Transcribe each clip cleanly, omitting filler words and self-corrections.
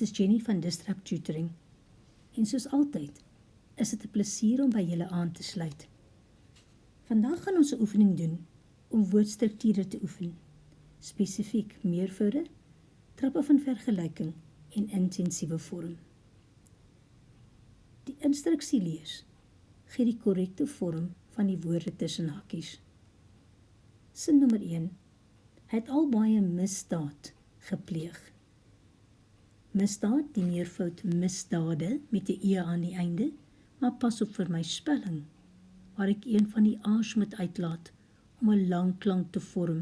Dit is Jenny van Disrupt Tutoring. En soos altyd, is dit 'n plesier om by julle aan te sluit. Vandag gaan ons 'n oefening doen om woordstrukture te oefen. Spesifiek meervoude, trappe van vergelyking en intensiewe vorm. Die instruksielees gee die korrekte vorm van die woorde tussen hakies. Sin nommer 1. Hy het al baie misdaad gepleeg. Misdaad, die meervoud misdade met die e aan die einde, maar pas op vir my spelling, waar ek een van die a's moet uitlaat om 'n lang klank te vorm,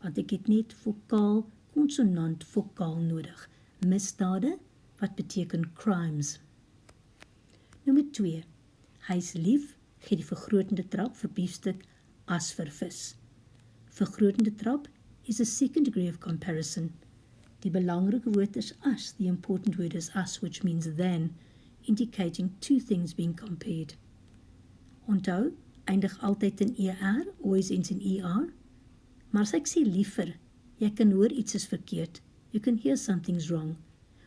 want ek het net vokaal, konsonant, vokaal nodig. Misdade, wat beteken crimes. Nommer 2. Hy is lief, gee die vergrotende trap vir biefstuk as vir vis. Vergrotende trap is a second degree of comparison. Die belangrike woord is as, the important word is as, which means than, indicating two things being compared. Onthou, eindig altyd in ER, always ends in ER. Maar as ek sê liever, jy kan hoor iets is verkeerd. You can hear something's wrong.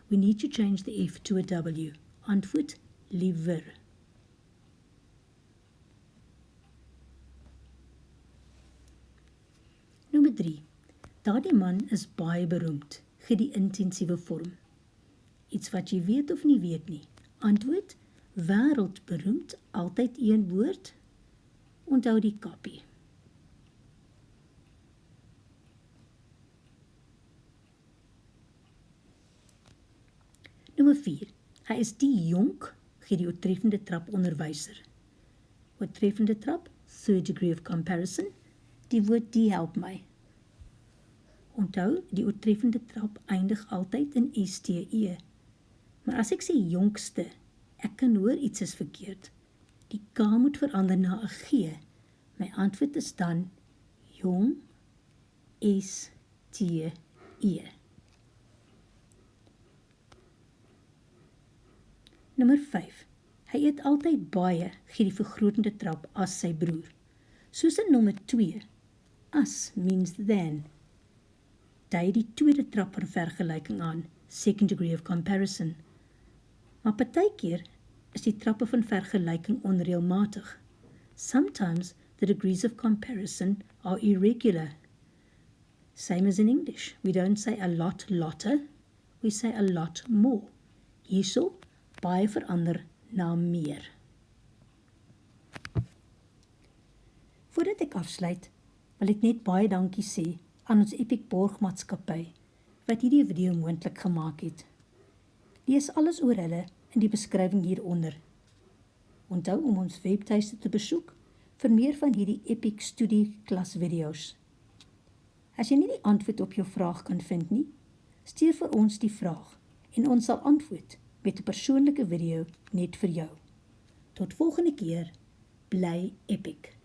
We need to change the F to a W. Antwoord, liever. Nommer 3. Daardie man is baie beroemd. Gee die intensiewe vorm. Iets wat jy weet of nie weet nie. Antwoord, wêreldberoemd, altyd een woord. Onthou die kappie. Nommer 4. Hy is die jonk, gee die oortreffende trap onderwyser. Oortreffende trap, third degree of comparison. Die woord die help my. Onthou, die oortreffende trap eindig altyd in STE. Maar as ek sê jonkste, ek kan hoor iets is verkeerd. Die K moet verander na 'n G. My antwoord is dan jong, STE. Nommer 5. Hy eet altyd baie, gee die vergrotende trap as sy broer. Soos in nommer 2, as means than. Dui die tweede trap van vergelyking aan, second degree of comparison. Maar partykeer is die trappe van vergelyking onreëlmatig. Sometimes the degrees of comparison are irregular. Same as in English. We don't say a lot lotter, we say a lot more. Hierso, baie verander na meer. Voordat ek afsluit, wil ek net baie dankie sê aan ons Epic Borgmaatskappy wat hierdie video moontlik gemaak het. Lees alles oor hulle in die beskrywing hieronder. Onthou om ons webtuiste te besoek vir meer van hierdie Epic studie klas video's. As jy nie die antwoord op jou vraag kan vind nie, stuur vir ons die vraag en ons sal antwoord met 'n persoonlike video net vir jou. Tot volgende keer, bly Epic!